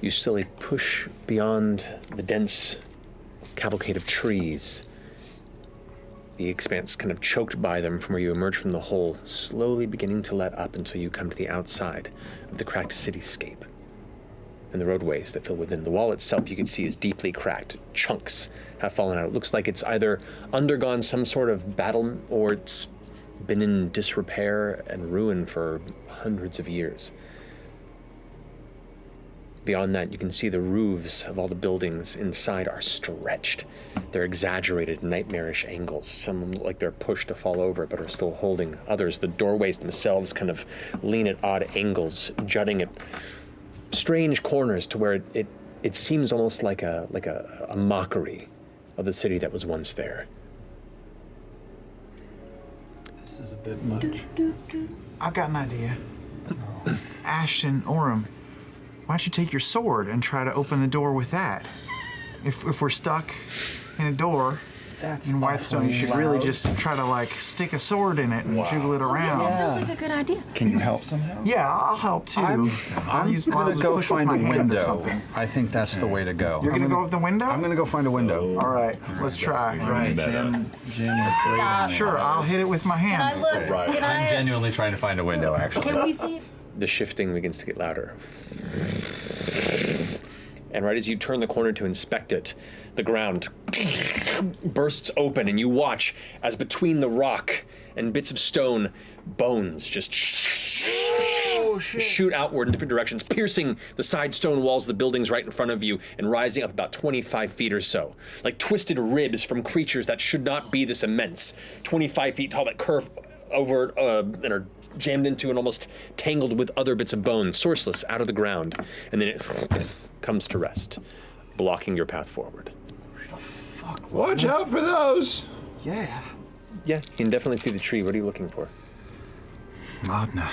You slowly push beyond the dense cavalcade of trees. The expanse kind of choked by them from where you emerge from the hole, slowly beginning to let up until you come to the outside of the cracked cityscape. And the roadways that fill within. The wall itself you can see is deeply cracked. Chunks have fallen out. It looks like it's either undergone some sort of battle or it's been in disrepair and ruin for hundreds of years. Beyond that, you can see the roofs of all the buildings inside are stretched. They're exaggerated, nightmarish angles. Some look like they're pushed to fall over, but are still holding others. The doorways themselves kind of lean at odd angles, jutting at strange corners to where it seems almost like a mockery of the city that was once there. This is a bit much. I've got an idea. Ashton, Orym, why don't you take your sword and try to open the door with that? If we're stuck in a door in Whitestone, you should really just try to like stick a sword in it and jiggle it around. That sounds like a good idea. Can you help somehow? Yeah, I'll help too. I'm gonna go find a window. I think that's the way to go. You're gonna go up the window? I'm gonna go find a window. All right, let's try. Right, Jim. Sure, I'll hit it with my hand. Can I look? Can I'm I? genuinely trying to find a window, actually. Can we see it? The shifting begins to get louder. And right as you turn the corner to inspect it, the ground bursts open and you watch as between the rock and bits of stone, bones just shoot outward in different directions, piercing the side stone walls of the buildings right in front of you and rising up about 25 feet or so, like twisted ribs from creatures that should not be this immense, 25 feet tall that curve over and are jammed into and almost tangled with other bits of bone, sourceless out of the ground, and then it comes to rest, blocking your path forward. Watch out for those! Yeah. Yeah, you can definitely see the tree. What are you looking for? Laudna.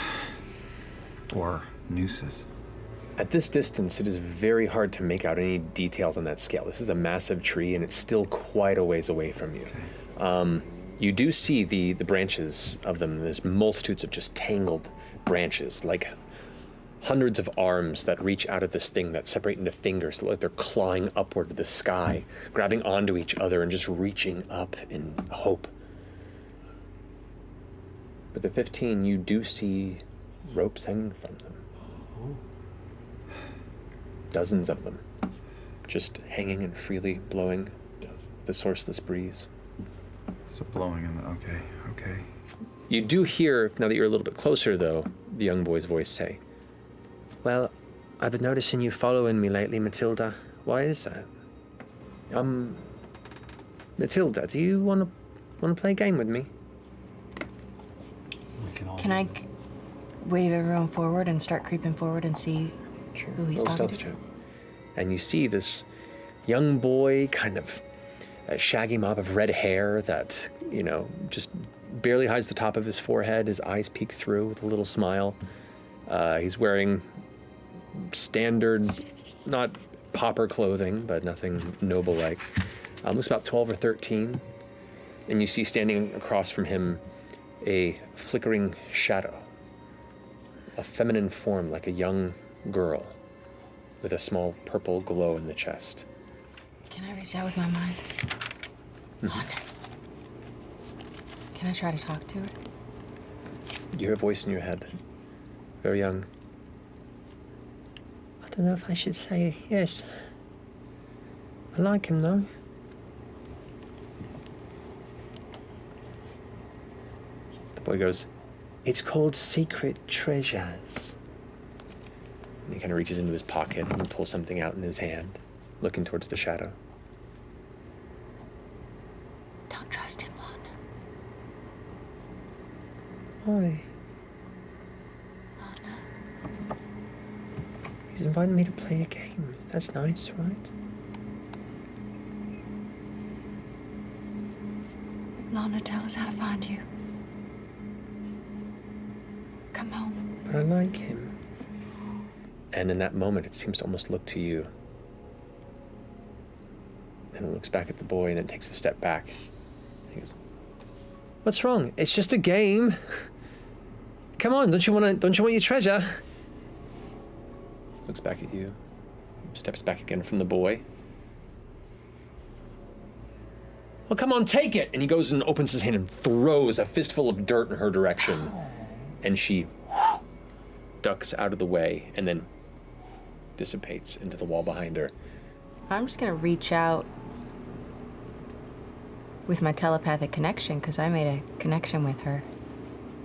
Or nooses. At this distance, it is very hard to make out any details on that scale. This is a massive tree, and it's still quite a ways away from you. Okay. You do see the branches of them. There's multitudes of just tangled branches, like hundreds of arms that reach out at this thing that separate into fingers, like they're clawing upward to the sky, grabbing onto each other and just reaching up in hope. But the 15, you do see ropes hanging from them. Dozens of them, just hanging and freely blowing the sourceless breeze. So blowing in the, okay. You do hear, now that you're a little bit closer though, the young boy's voice say, "Well, I've been noticing you following me lately, Matilda. Why is that? Matilda, do you want to play a game with me?" Can I wave everyone forward and start creeping forward and see who he's talking to? And you see this young boy, kind of a shaggy mop of red hair that, just barely hides the top of his forehead. His eyes peek through with a little smile. He's wearing standard, not pauper clothing, but nothing noble-like. Looks about 12 or 13. And you see standing across from him a flickering shadow, a feminine form like a young girl with a small purple glow in the chest. Can I reach out with my mind? Can I try to talk to her? You hear a voice in your head, very young. I don't know if I should say yes. I like him though. The boy goes, "It's called Secret Treasures." And he kind of reaches into his pocket and pulls something out in his hand, looking towards the shadow. Don't trust him, Laudna. Why? Laudna. He's invited me to play a game. That's nice, right? Laudna, tell us how to find you. Come home. But I like him. And in that moment, it seems to almost look to you. And it looks back at the boy and then takes a step back. He goes, "What's wrong? It's just a game. Come on, don't you want your treasure?" Looks back at you. steps back again from the boy. Well, come on, take it! And he goes and opens his hand and throws a fistful of dirt in her direction. And she ducks out of the way and then dissipates into the wall behind her. I'm just gonna reach out with my telepathic connection, because I made a connection with her.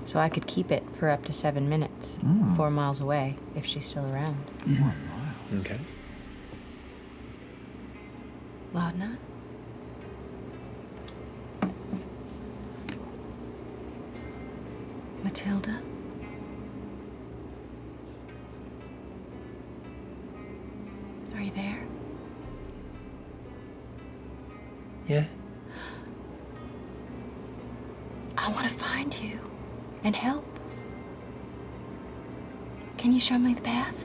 So I could keep it for up to 7 minutes, 4 miles away, if she's still around. Okay. Laudna? Matilda? Are you there? Yeah? I want to find you and help. Can you show me the path?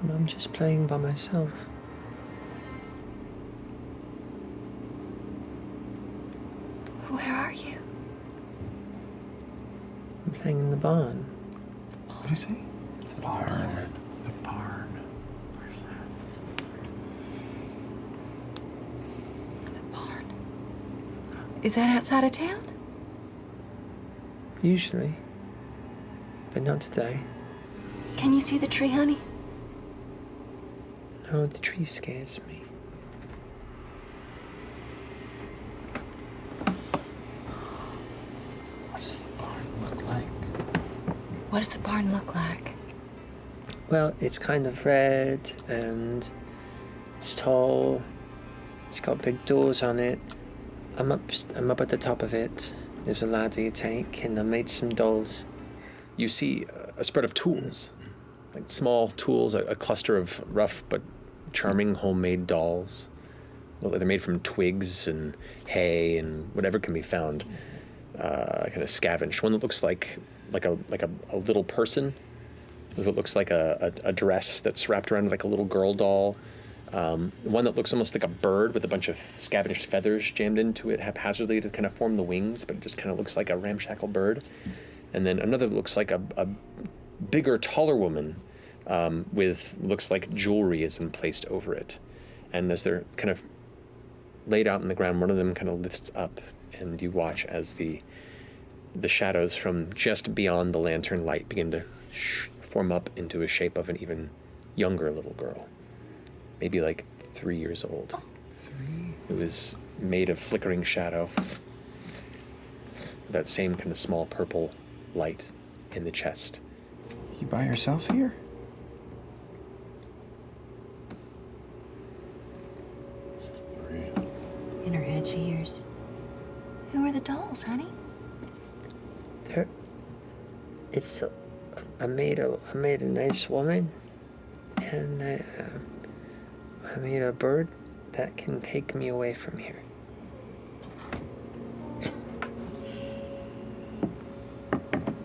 I'm just playing by myself. Where are you? I'm playing in the barn. What did you say? The barn. The barn. The barn. Is that outside of town? Usually. But not today. Can you see the tree, honey? No, the tree scares me. What does the barn look like? What does the barn look like? Well, it's kind of red and it's tall. It's got big doors on it. I'm up at the top of it. There's a ladder you take, and I made some dolls. You see a spread of tools, like small tools, a cluster of rough but charming homemade dolls. Well, they're made from twigs and hay and whatever can be found, kind of scavenged. One that looks like a little person. It looks like a dress that's wrapped around like a little girl doll. One that looks almost like a bird with a bunch of scavenged feathers jammed into it haphazardly to kind of form the wings, but it just kind of looks like a ramshackle bird. And then another that looks like a bigger, taller woman with looks like jewelry has been placed over it. And as they're kind of laid out on the ground, one of them kind of lifts up, and you watch as the shadows from just beyond the lantern light begin to form up into a shape of an even younger little girl. Maybe like 3 years old. 3? It was made of flickering shadow. That same kind of small purple light in the chest. You by yourself here? In her head, she hears. Who are the dolls, honey? I made a nice woman, and I made a bird that can take me away from here.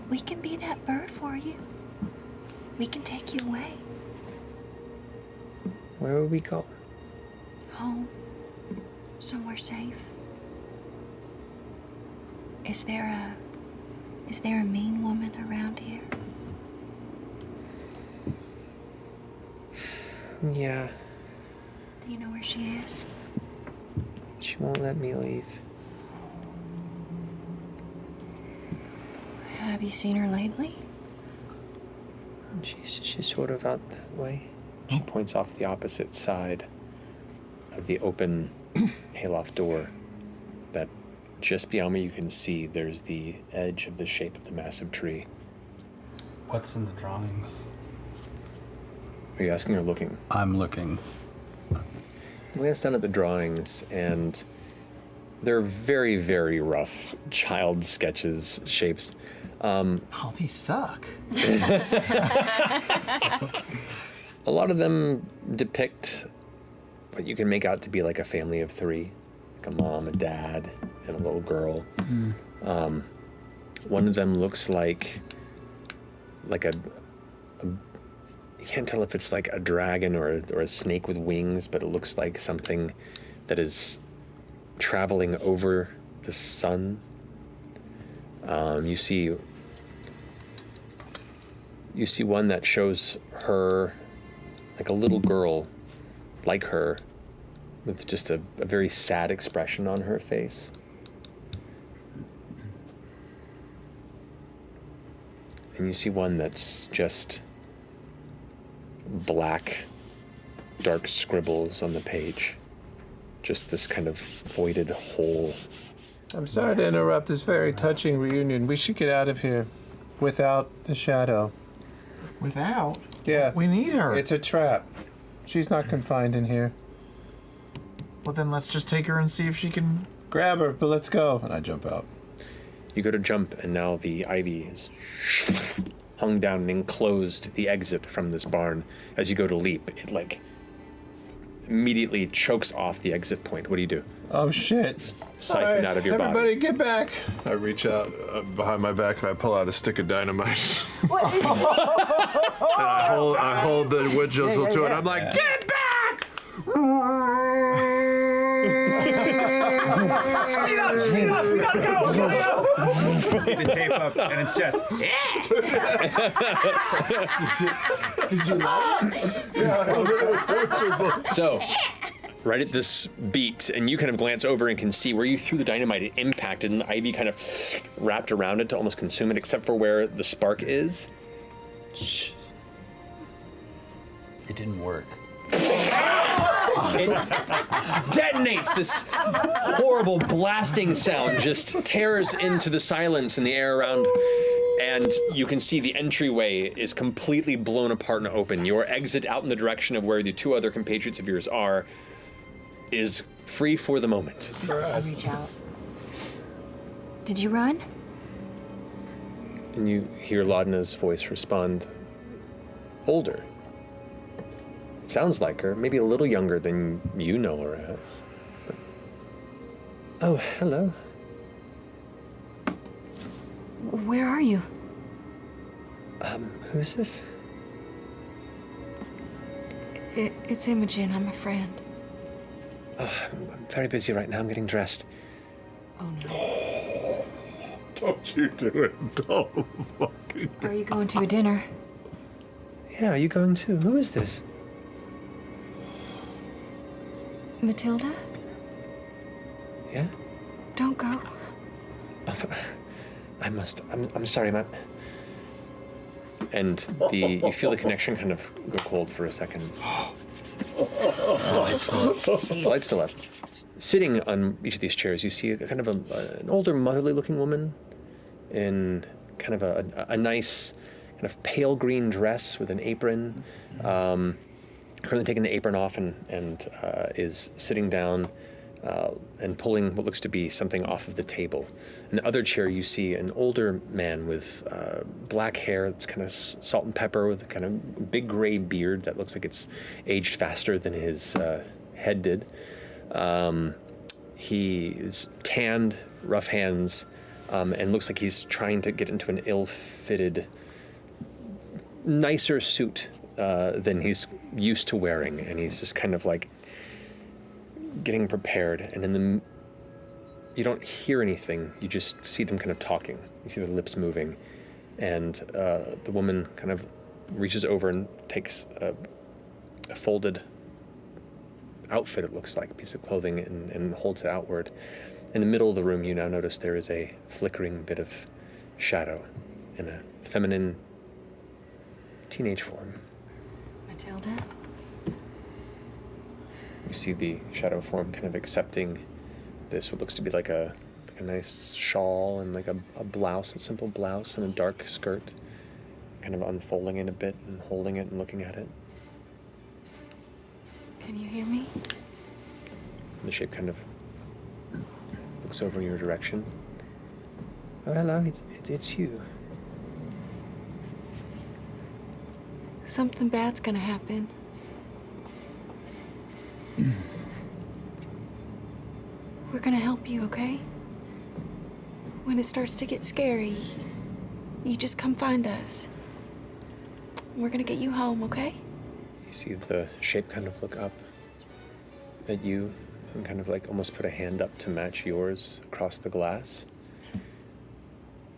We can be that bird for you. We can take you away. Where will we go? Home. Somewhere safe. Is there a mean woman around here? Yeah, Do you know where she is? she won't let me leave. Have you seen her lately? She's sort of out that way. She points off the opposite side of the open hayloft door that just beyond me you can see there's the edge of the shape of the massive tree. What's in the drawings? Are you asking or looking? I'm looking. Glance down at the drawings, and they're very, very rough child sketches, shapes. Oh, these suck. A lot of them depict what you can make out to be like a family of 3, like a mom, a dad, and a little girl. One of them looks like a you can't tell if it's like a dragon or a snake with wings, but it looks like something that is traveling over the sun. You see one that shows her like a little girl, like her, with just a very sad expression on her face. And you see one that's just black, dark scribbles on the page. Just this kind of voided hole. I'm sorry to interrupt this very touching reunion. We should get out of here without the shadow. Without? Yeah. We need her. It's a trap. She's not confined in here. Well, then let's just take her and see if she can... Grab her, but let's go. And I jump out. You go to jump, and now the ivy is hung down and enclosed the exit from this barn. As you go to leap, it like immediately chokes off the exit point. What do you do? Oh, shit. Siphon out of your Everybody body. get back. I reach out behind my back and I pull out a stick of dynamite. What? And I hold the wood chisel to it. I'm like, get back! Speed up! We gotta go! Speed the tape up, and it's just. Did you like it? Yeah, I hold it with the wood chisel. So, right at this beat, and you kind of glance over and can see where you threw the dynamite, it impacted, and the ivy kind of wrapped around it to almost consume it, except for where the spark is. It didn't work. It detonates. This horrible blasting sound just tears into the silence in the air around, and you can see the entryway is completely blown apart and open. Your exit out in the direction of where the two other compatriots of yours are is free for the moment. I'll reach out. Did you run? And you hear Laudna's voice respond, older. It sounds like her, maybe a little younger than you know her as. But... Oh, hello. Where are you? Who's this? It's Imogen. I'm a friend. I'm very busy right now. I'm getting dressed. Oh no. Don't you do it. Don't fucking. Are you going to a dinner? Yeah, are you going too? Who is this? Matilda? Yeah? Don't go. I'm sorry, Matt. And you feel the connection kind of go cold for a second. Light's still up. Sitting on each of these chairs, you see kind of an older, motherly-looking woman in kind of a nice, kind of pale green dress with an apron. Currently taking the apron off and is sitting down and pulling what looks to be something off of the table. In the other chair, you see an older man with black hair that's kind of salt and pepper with a kind of big gray beard that looks like it's aged faster than his head did. He is tanned, rough hands, and looks like he's trying to get into an ill-fitted, nicer suit than he's used to wearing, and he's just kind of like getting prepared. And you don't hear anything, you just see them kind of talking. You see their lips moving, and the woman kind of reaches over and takes a folded outfit, it looks like, a piece of clothing, and holds it outward. In the middle of the room, you now notice there is a flickering bit of shadow in a feminine teenage form. Matilda? You see the shadow form kind of accepting this, what looks to be like a nice shawl and like a blouse, a simple blouse and a dark skirt, kind of unfolding it a bit and holding it and looking at it. Can you hear me? And the shape kind of looks over in your direction. Oh, hello, it's you. Something bad's gonna happen. We're gonna help you, okay? When it starts to get scary, you just come find us. We're gonna get you home, okay? You see the shape kind of look up at you and kind of like almost put a hand up to match yours across the glass.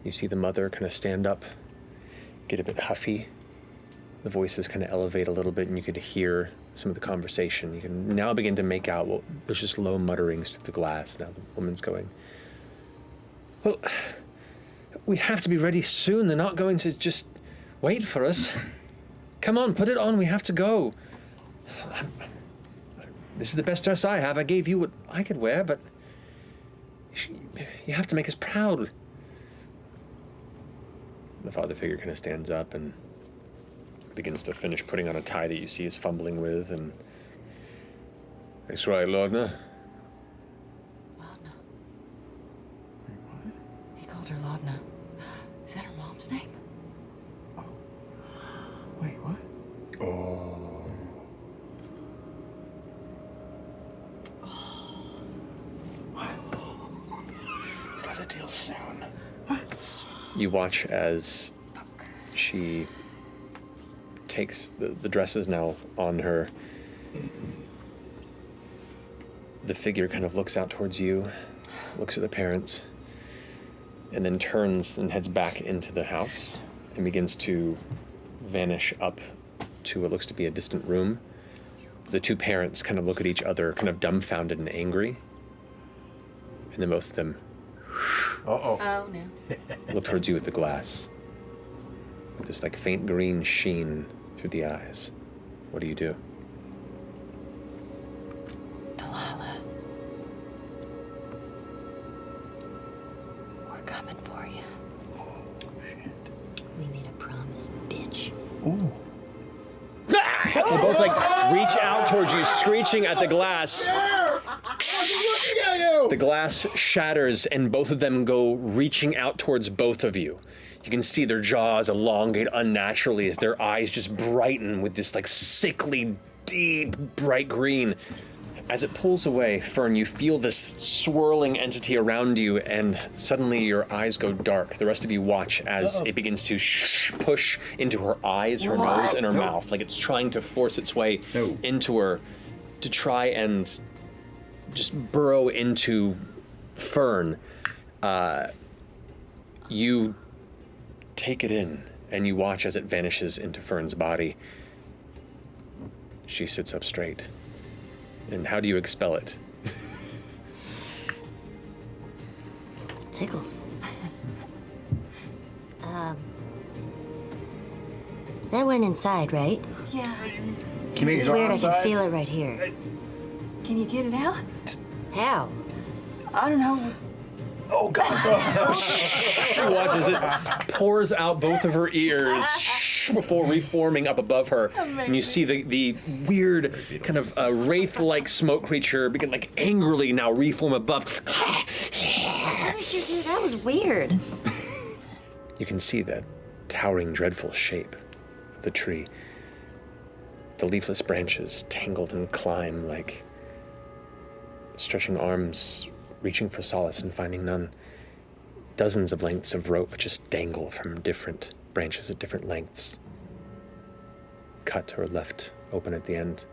You see the mother kind of stand up, get a bit huffy, the voices kind of elevate a little bit, and you could hear some of the conversation. You can now begin to make out what was just low mutterings through the glass. Now the woman's going, well, we have to be ready soon. They're not going to just wait for us. Come on, put it on. We have to go. This is the best dress I have. I gave you what I could wear, but you have to make us proud. The father figure kind of stands up and begins to finish putting on a tie that you see is fumbling with, and that's right, Laudna. Laudna. He called her Laudna. Is that her mom's name? Wait, what? Gotta deal soon. You watch as she takes the dress is now on her. The figure kind of looks out towards you, looks at the parents, and then turns and heads back into the house and begins to vanish up to what looks to be a distant room. The two parents kind of look at each other, kind of dumbfounded and angry, and then both of them Oh, no. look towards you at the glass with this like faint green sheen through the eyes. What do you do? Delilah. We're coming for you. We made a promise, bitch. Ooh. They both like reach out towards you, screeching at the glass. The glass shatters, and both of them go reaching out towards both of you. You can see their jaws elongate unnaturally as their eyes just brighten with this like sickly, deep, bright green. As it pulls away, Fearne, you feel this swirling entity around you, and suddenly your eyes go dark. The rest of you watch as it begins to push into her eyes, her nose, and her mouth, like it's trying to force its way into her to try and just burrow into Fearne. You take it in, and you watch as it vanishes into Fearne's body. She sits up straight. And how do you expel it? Tickles. That went inside, right? Yeah. It's weird, I can feel it right here. Can you get it out? How? I don't know. Oh, God. She watches it pours out both of her ears before reforming up above her. And you see the weird kind of wraith-like smoke creature begin like angrily now reform above. How did you do that? Was weird. You can see that towering, dreadful shape of the tree. The leafless branches tangled and climb like stretching arms, reaching for solace and finding none. Dozens of lengths of rope just dangle from different branches at different lengths, cut or left open at the end.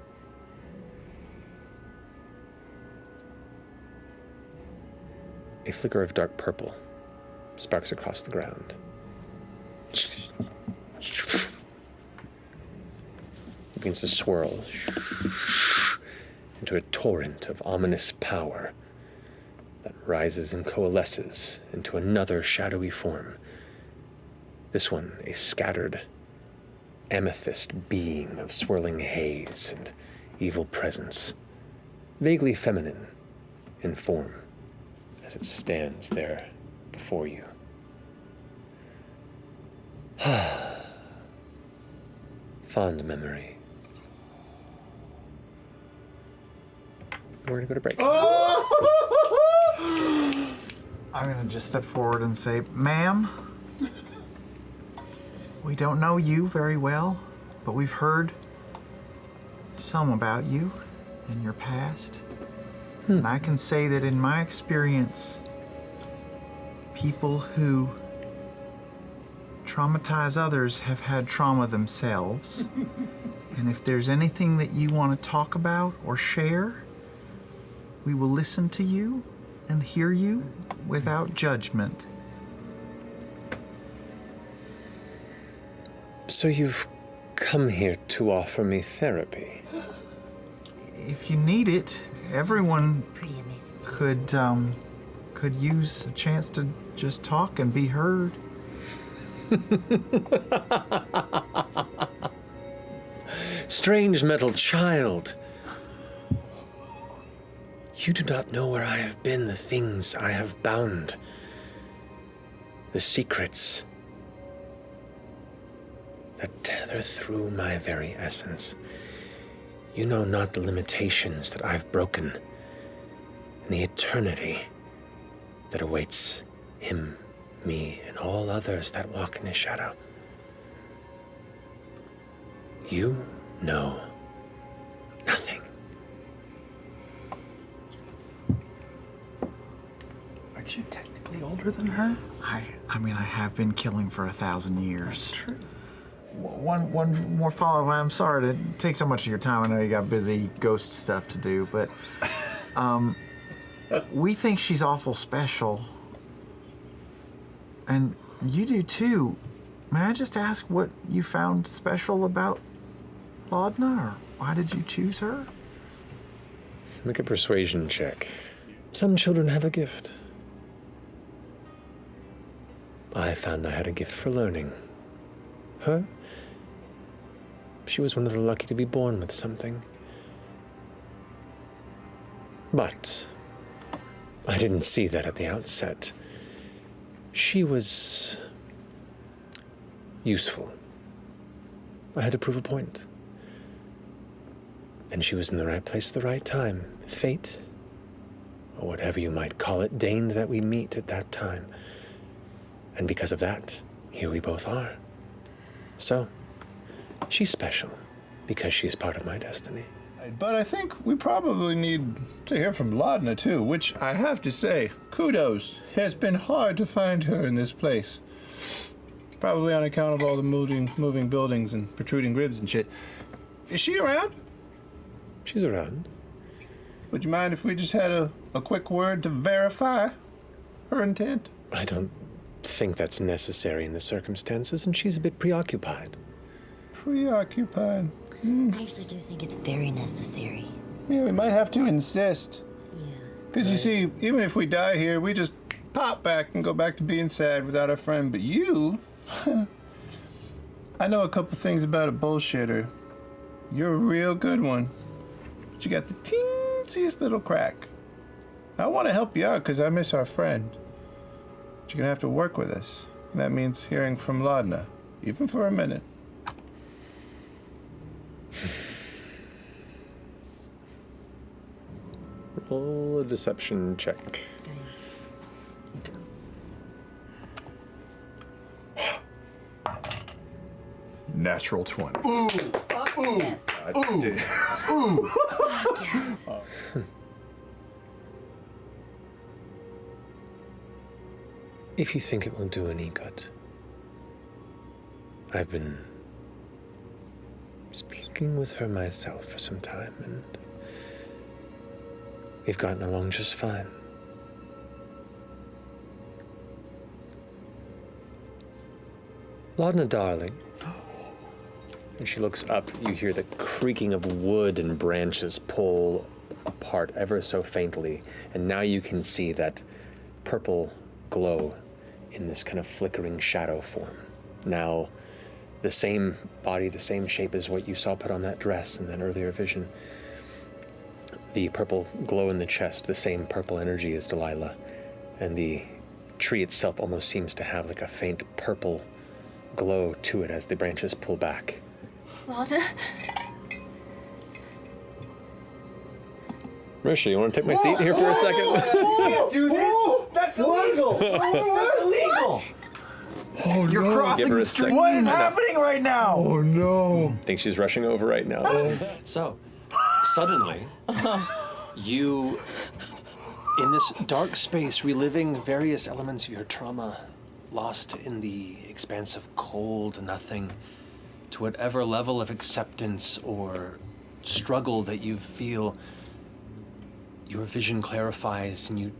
A flicker of dark purple sparks across the ground. It begins to swirl into a torrent of ominous power that rises and coalesces into another shadowy form. This one, a scattered amethyst being of swirling haze and evil presence, vaguely feminine in form as it stands there before you. Fond memories. We're gonna go to break. I'm gonna just step forward and say, ma'am, we don't know you very well, but we've heard some about you and your past. And I can say that in my experience, people who traumatize others have had trauma themselves. And if there's anything that you want to talk about or share, we will listen to you and hear you without judgment. So you've come here to offer me therapy? If you need it, everyone Pretty amazing. could use a chance to just talk and be heard. Strange metal child. You do not know where I have been, the things I have bound, the secrets that tether through my very essence. You know not the limitations that I've broken, and the eternity that awaits him, me, and all others that walk in his shadow. You know nothing. Aren't you technically older than her? I mean, I have been killing for 1,000 years. That's true. One more follow-up. I'm sorry to take so much of your time. I know you got busy ghost stuff to do, but we think she's awful special. And you do too. May I just ask what you found special about Laudna, or why did you choose her? Make a persuasion check. Some children have a gift. I found I had a gift for learning. Her? She was one of the lucky to be born with something. But I didn't see that at the outset. She was useful. I had to prove a point. And she was in the right place at the right time. Fate, or whatever you might call it, deigned that we meet at that time. And because of that, here we both are. So, she's special because she's part of my destiny. But I think we probably need to hear from Laudna too, which I have to say, kudos. It's been hard to find her in this place. Probably on account of all the moving buildings and protruding ribs and shit. Is she around? She's around. Would you mind if we just had a quick word to verify her intent? I don't think that's necessary in the circumstances, and she's a bit preoccupied. Preoccupied. I actually do think it's very necessary. Yeah, we might have to insist. Yeah. Because you see, even if we die here, we just pop back and go back to being sad without our friend. But you, I know a couple things about a bullshitter. You're a real good one. But you got the teensiest little crack. I want to help you out because I miss our friend. But you're going to have to work with us. And that means hearing from Laudna, even for a minute. Roll a deception check. Natural 20. Ooh. Yes. Ooh. Yes. If you think it will do any good, I've been speaking with her myself for some time, and we've gotten along just fine. Laudna, darling. And she looks up, you hear the creaking of wood and branches pull apart ever so faintly, and now you can see that purple glow in this kind of flickering shadow form. Now, the same body, the same shape as what you saw put on that dress in that earlier vision. The purple glow in the chest, the same purple energy as Delilah. And the tree itself almost seems to have like a faint purple glow to it as the branches pull back. Laudna? Marisha, you want to take my seat here for a second? Can't do this! That's illegal! That's illegal! Oh, You're no. crossing Give her the a street. second. What is happening right now? Oh, no. I think she's rushing over right now. So, suddenly, you, in this dark space, reliving various elements of your trauma, lost in the expanse of cold nothing, to whatever level of acceptance or struggle that you feel, your vision clarifies, and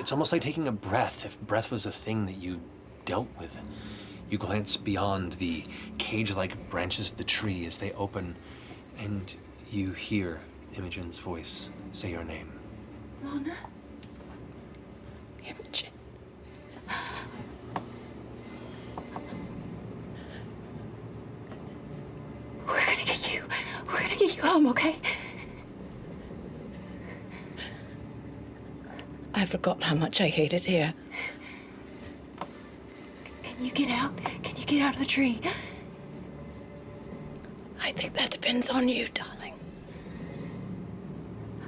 it's almost like taking a breath, if breath was a thing that you dealt with. You glance beyond the cage-like branches of the tree as they open, and you hear Imogen's voice say your name. Laudna? Imogen. We're gonna get you home, okay? I forgot how much I hate it here. Can you get out? Can you get out of the tree? I think that depends on you, darling.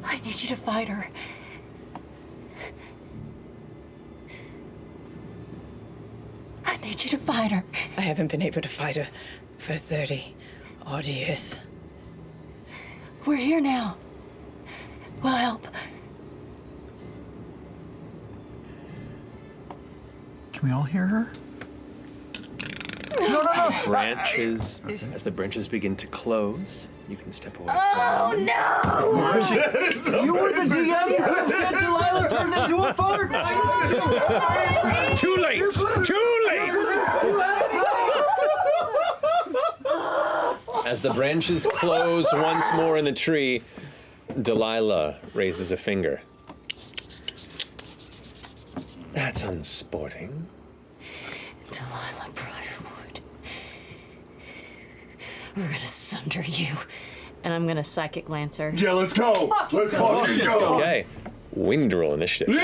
I need you to fight her. I need you to fight her. I haven't been able to fight her for 30-odd years. We're here now. We'll help. Can we all hear her? No. Branches, as the branches begin to close, you can step away. Oh no! You were the DM. You could have said Delilah turned into a fart. Too late! Too late! As the branches close once more in the tree, Delilah raises a finger. That's unsporting. Delilah Briarwood. We're gonna sunder you. And I'm gonna psychic lance her. Yeah, let's go. Let's fucking go. Okay. Wind roll initiative.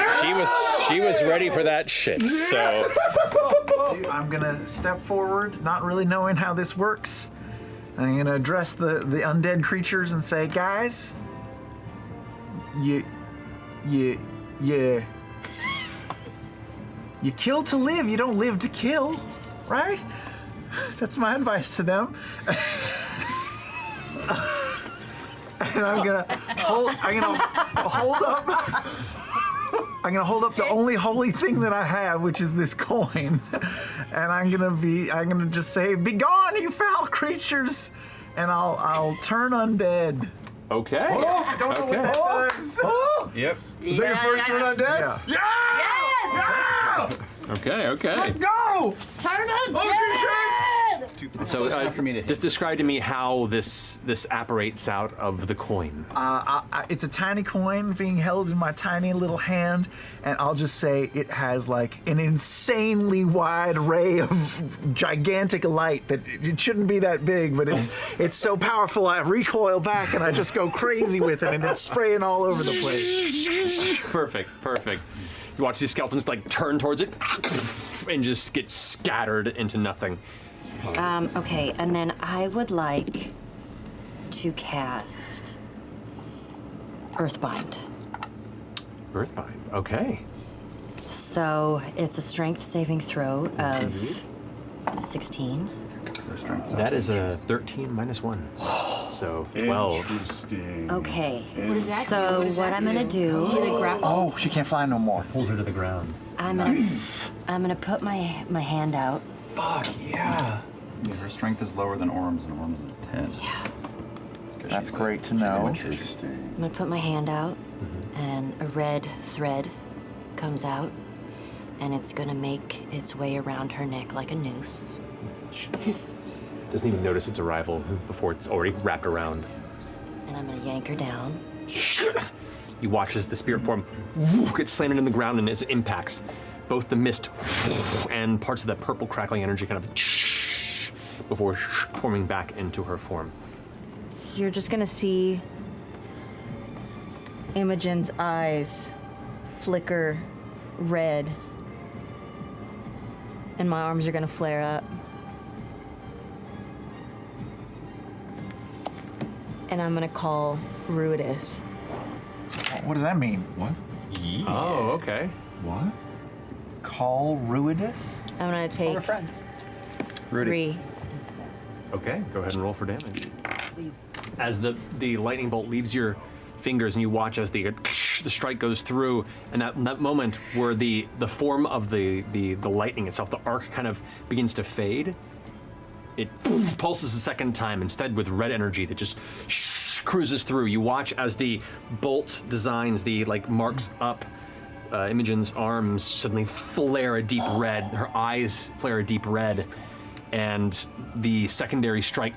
She was ready for that shit, so. Dude, I'm gonna step forward, not really knowing how this works. I'm gonna address the undead creatures and say, guys, you kill to live, you don't live to kill, right? That's my advice to them. And I'm gonna hold up the only holy thing that I have, which is this coin. And I'm gonna just say, "Be gone, you foul creatures!" And I'll turn undead. Okay. I don't know what that does. Yep. Is that your first turn undead? Yeah. Okay. Let's go! Turn Undead! So enough for me to just describe to me how this apparates out of the coin. It's a tiny coin being held in my tiny little hand, and I'll just say it has like an insanely wide ray of gigantic light that it shouldn't be that big, but it's so powerful I recoil back and I just go crazy with it, and it's spraying all over the place. Perfect. You watch these skeletons like turn towards it and just get scattered into nothing. Okay, and then I would like to cast Earthbind. Earthbind. Okay. So it's a strength saving throw of 16. That is a 13 minus 1. So 12. Okay, so what I'm gonna do, Oh, she can't fly no more. Pulls her to the ground. I'm gonna put my hand out. Fuck yeah. Yeah, her strength is lower than Orym's, and Orym's is 10. Yeah. That's great to know. I'm gonna put my hand out, and a red thread comes out, and it's gonna make its way around her neck like a noose. Doesn't even notice its arrival before it's already wrapped around. And I'm gonna yank her down. You watch as the spirit form gets slammed into the ground, and as it impacts, both the mist and parts of that purple crackling energy kind of before forming back into her form. You're just gonna see Imogen's eyes flicker red, and my arms are gonna flare up. And I'm gonna call Ruidus. What does that mean? What? Oh, okay. What? Call Ruidus? I'm gonna take 3. Okay, go ahead and roll for damage. As the lightning bolt leaves your fingers and you watch as the strike goes through, and that moment where the form of the lightning itself, the arc kind of begins to fade, it pulses a second time, instead with red energy that just cruises through. You watch as the bolt designs, the marks up Imogen's arms suddenly flare a deep red. Her eyes flare a deep red, and the secondary strike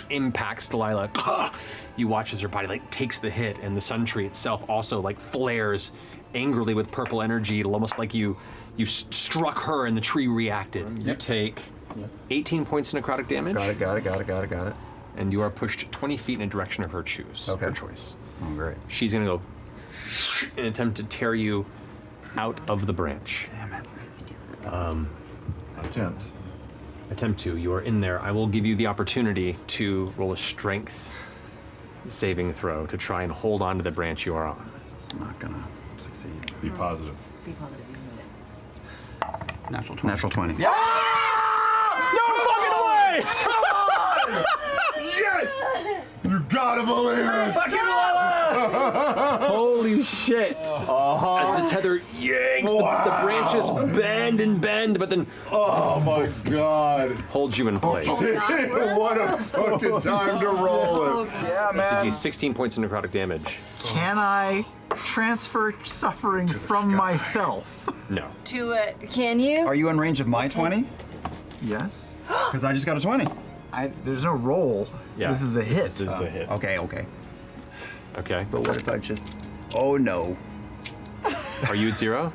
impacts Delilah. You watch as her body like takes the hit, and the sun tree itself also like flares angrily with purple energy, almost like you struck her and the tree reacted. You take 18 points of necrotic damage. Got it. And you are pushed 20 feet in a direction of her choice. Okay. Her choice. Oh, great. She's gonna go in an attempt to tear you out of the branch. Damn it. Attempt to. You are in there. I will give you the opportunity to roll a strength saving throw to try and hold on to the branch you are on. This is not gonna succeed. Be positive. Natural 20. Natural 20. No fucking way! Yes! You gotta believe it! Holy shit! As the tether yanks, the branches bend and bend, but then Oh my god! holds you in place. What a fucking time to roll it! Yeah, SCG 16 points of necrotic damage. Can I transfer suffering from myself? No. To it. Can you? Are you in range of my 20? Yes. Because I just got a 20. There's no roll. Yeah. This is a hit. This is a hit. Okay. Okay. But what if I just... Oh, no. Are you at 0?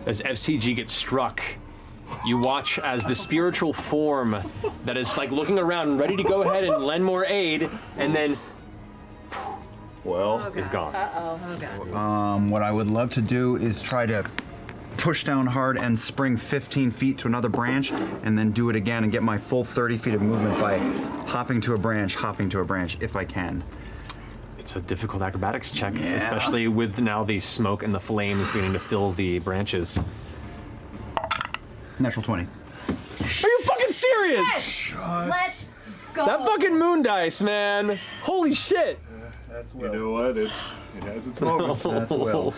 As FCG gets struck, you watch as the spiritual form that is like looking around, ready to go ahead and lend more aid, and then is gone. What I would love to do is try to push down hard and spring 15 feet to another branch, and then do it again and get my full 30 feet of movement by hopping to a branch, if I can. It's a difficult acrobatics check, especially with now the smoke and the flames beginning to fill the branches. Natural 20. Are you fucking serious? Let's go. That fucking moon dice, man. Holy shit. That's Will. You know what? It has its moments. That's Will.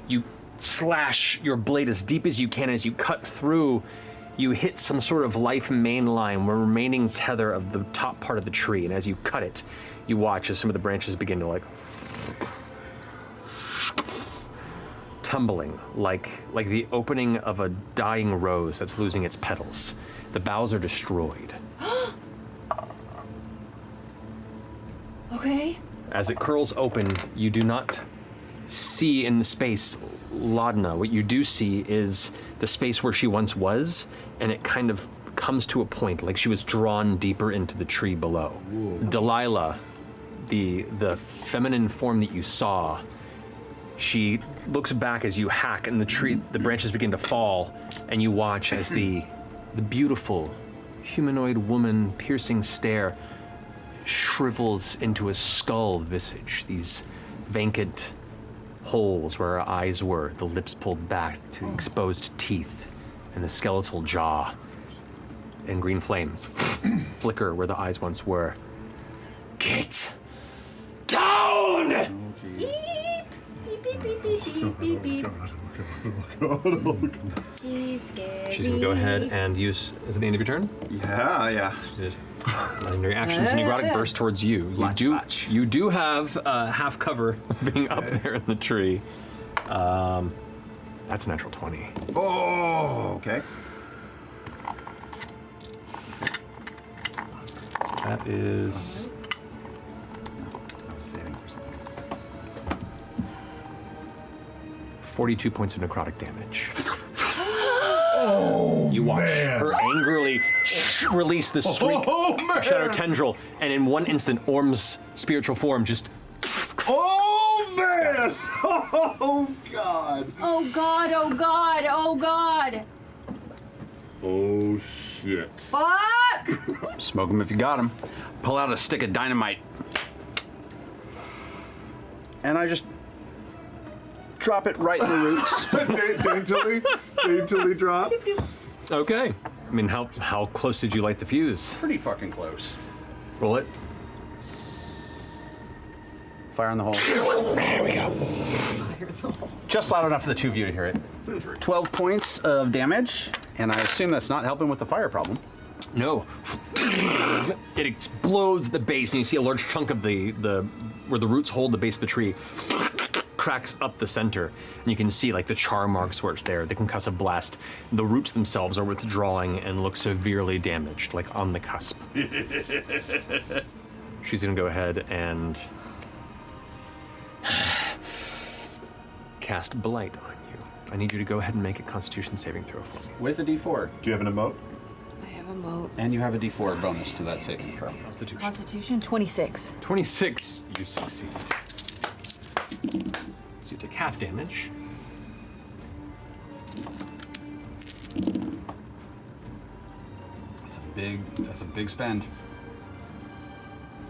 You slash your blade as deep as you can. As you cut through, you hit some sort of life main line, remaining tether of the top part of the tree. And as you cut it, you watch as some of the branches begin to tumbling, like the opening of a dying rose that's losing its petals. The boughs are destroyed. Okay. As it curls open, you do not see in the space Laudna. What you do see is the space where she once was, and it kind of comes to a point, like she was drawn deeper into the tree below. Ooh. Delilah, the feminine form that you saw, she looks back as you hack, and the branches begin to fall, and you watch as the beautiful humanoid woman piercing stare shrivels into a skull visage, these vacant holes where her eyes were, the lips pulled back to exposed teeth, and the skeletal jaw, and green flames flicker where the eyes once were. Get down! Beep. She's scared. She's gonna go ahead and use, is it the end of your turn? Yeah. Just letting your actions and necrotic burst towards you. You do have half cover being up there in the tree. That's a natural 20. Oh, okay. That is... I was saving for something. 42 points of necrotic damage. Oh, you watch man. her angrily release the streak shadow tendril, and in one instant, Orym's spiritual form just... Oh, man! Oh, God! Oh, God, oh, God, oh, God! Oh, shit. Fuck! Smoke him if you got him. Pull out a stick of dynamite. And I just drop it right in the roots. daintily drop. Okay. I mean, how close did you light the fuse? Pretty fucking close. Roll it. Fire in the hole. There we go. Just loud enough for the two of you to hear it. 12 points of damage, and I assume that's not helping with the fire problem. No. It explodes the base, and you see a large chunk of the where the roots hold the base of the tree cracks up the center, and you can see like the char marks where it's there, the concussive blast. The roots themselves are withdrawing and look severely damaged, like on the cusp. She's gonna go ahead and cast Blight on you. I need you to go ahead and make a Constitution saving throw for me. With a D4. Do you have an emote? I have a moat. And you have a D4 bonus to that saving throw. Constitution 26. 26, you succeed. So you take half damage. That's a big spend.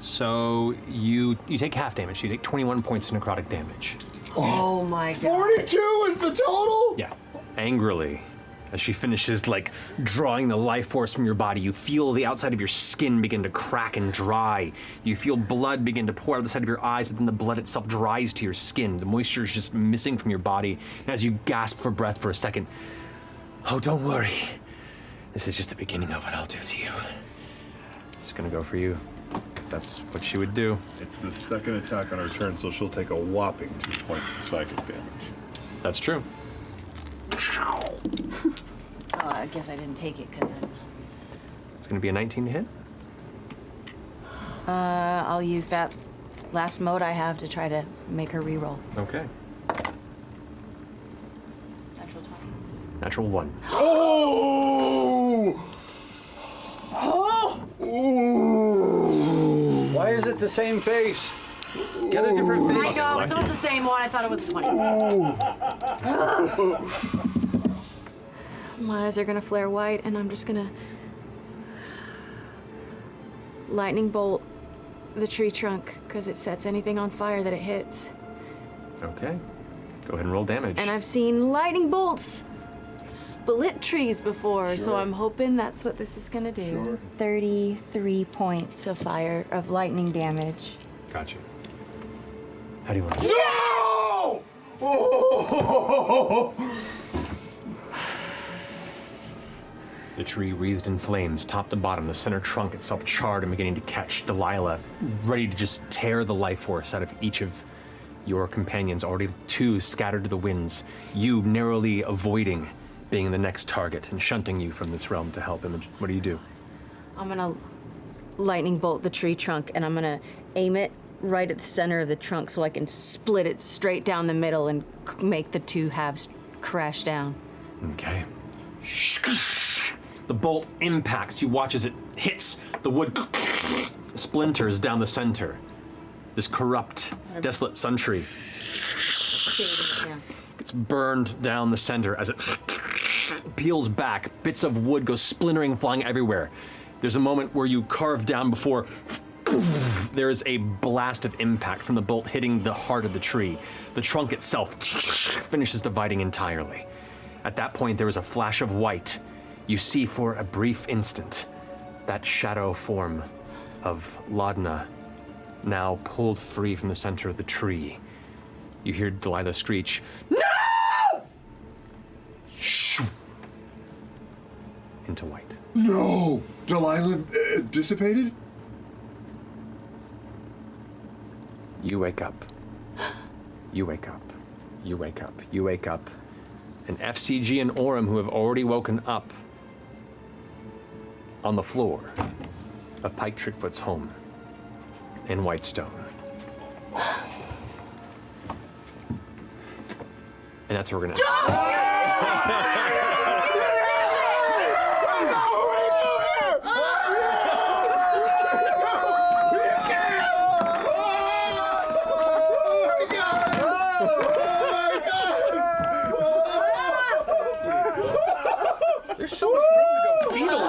So you take half damage. So you take 21 points of necrotic damage. Oh my god. 42 is the total? Yeah. Angrily, as she finishes like drawing the life force from your body, you feel the outside of your skin begin to crack and dry. You feel blood begin to pour out of the side of your eyes, but then the blood itself dries to your skin. The moisture is just missing from your body. And as you gasp for breath for a second, oh, don't worry. This is just the beginning of what I'll do to you. Just gonna go for you. That's what she would do. It's the second attack on her turn, so she'll take a whopping 2 points of psychic damage. That's true. Oh, I guess I didn't take it because It's gonna be a 19 to hit. I'll use that last mode I have to try to make her reroll. Okay. Natural 20. Natural 1. Oh! Oh! Why is it the same face? Get a different face. I know, it was the same one. I thought it was 20. My eyes are gonna flare white, and I'm just gonna lightning bolt the tree trunk because it sets anything on fire that it hits. Okay. Go ahead and roll damage. And I've seen lightning bolts split trees before, so I'm hoping that's what this is gonna do. Sure. 33 points of fire, of lightning damage. Gotcha. How do you want to? No! Oh! The tree wreathed in flames, top to bottom, the center trunk itself charred and beginning to catch Delilah, ready to just tear the life force out of each of your companions, already 2 scattered to the winds, you narrowly avoiding being the next target and shunting you from this realm to help Imogen. What do you do? I'm gonna lightning bolt the tree trunk, and I'm gonna aim it right at the center of the trunk so I can split it straight down the middle and make the 2 halves crash down. Okay. The bolt impacts. You watch as it hits the wood, splinters down the center. This corrupt, desolate sun tree gets burned down the center as it peels back. Bits of wood go splintering, flying everywhere. There's a moment where you carve down before there is a blast of impact from the bolt hitting the heart of the tree. The trunk itself finishes dividing entirely. At that point, there is a flash of white. You see for a brief instant that shadow form of Laudna, now pulled free from the center of the tree. You hear Delilah screech, "No!" Shoo! Into white. No! Delilah dissipated? You wake up. You wake up. You wake up. You wake up. And FCG and Orym, who have already woken up, on the floor of Pike Trickfoot's home in Whitestone. And that's where we're gonna. There's so much room to go fetal